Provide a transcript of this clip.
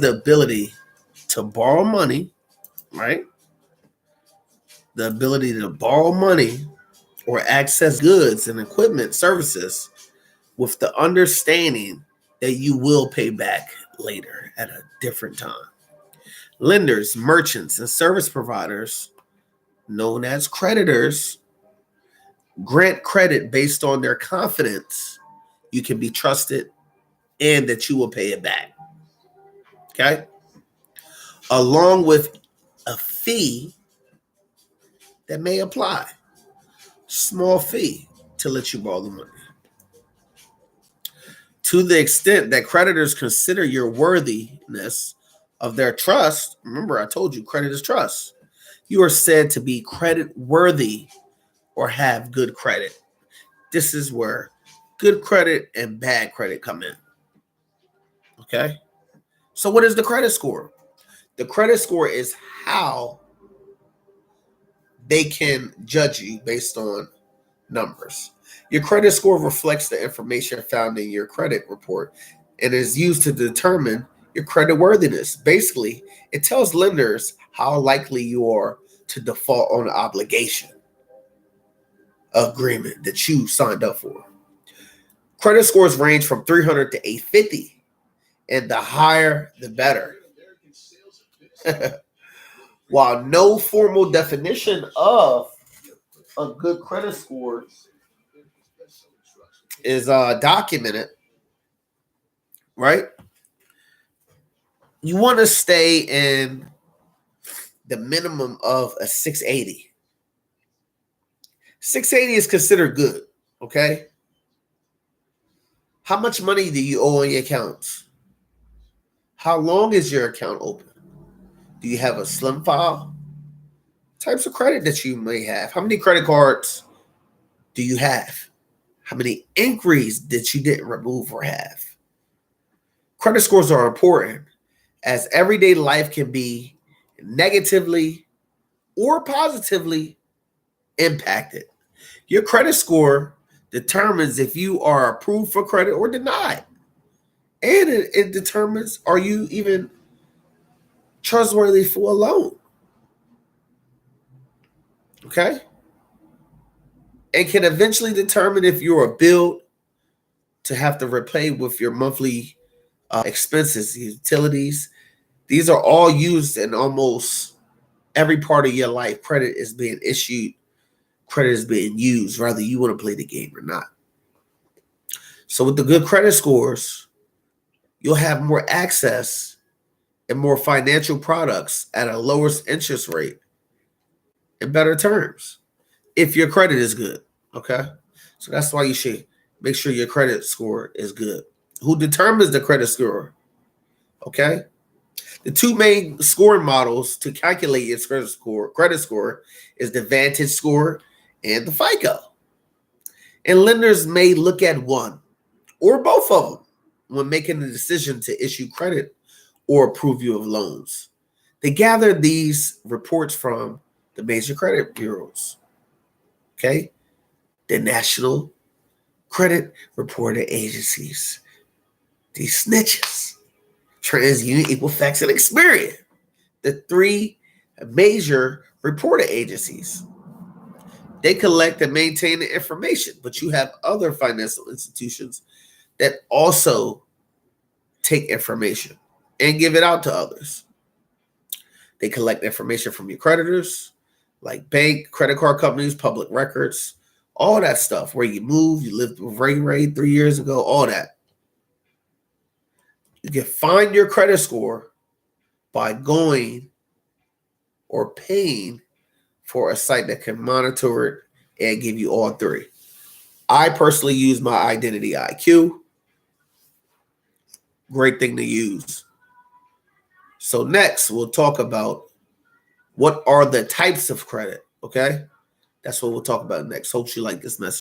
the ability to borrow money, right? The ability to borrow money or access goods and equipment services with the understanding that you will pay back later at a different time. Lenders, merchants, and service providers, known as creditors, grant credit based on their confidence you can be trusted and that you will pay it back. Okay? Along with a fee that may apply, small fee to let you borrow the money. To the extent that creditors consider your worthiness of their trust, remember I told you credit is trust, you are said to be credit worthy or have good credit. This is where good credit and bad credit come in. Okay? So what is the credit score? The credit score is how they can judge you based on numbers. Your credit score reflects the information found in your credit report and is used to determine your credit worthiness. Basically, it tells lenders how likely you are to default on an obligation agreement that you signed up for. Credit scores range from 300 to 850, and the higher, the better. While no formal definition of a good credit score is documented, right? You want to stay in the minimum of a 680. 680 is considered good, okay? How much money do you owe on your accounts? How long is your account open? Do you have a slim file? Types of credit that you may have. How many credit cards do you have? How many inquiries that you didn't remove or have? Credit scores are important as everyday life can be negatively or positively impacted. Your credit score determines if you are approved for credit or denied. And it determines, are you even trustworthy for a loan? Okay? And can eventually determine if you're a bill to have to repay with your monthly expenses, utilities. These are all used in almost every part of your life. Credit is being issued. Credit is being used, whether you want to play the game or not. So with the good credit scores, you'll have more access and more financial products at a lower interest rate and better terms if your credit is good, okay? So that's why you should make sure your credit score is good. Who determines the credit score? Okay? The two main scoring models to calculate your credit score is the Vantage score and the FICO. And lenders may look at one or both of them when making the decision to issue credit or approve you of loans. They gather these reports from the major credit bureaus, okay? The national credit reporting agencies, these snitches, TransUnion, Equifax, and Experian, the three major reporting agencies. They collect and maintain the information, but you have other financial institutions that also take information and give it out to others. They collect information from your creditors, like bank, credit card companies, public records, all that stuff, where you moved, you lived with Ray 3 years ago, all that. You can find your credit score by going or paying for a site that can monitor it and give you all three. I personally use my Identity IQ. Great thing to use. So next, we'll talk about what are the types of credit, okay? That's what we'll talk about next. Hope you like this message.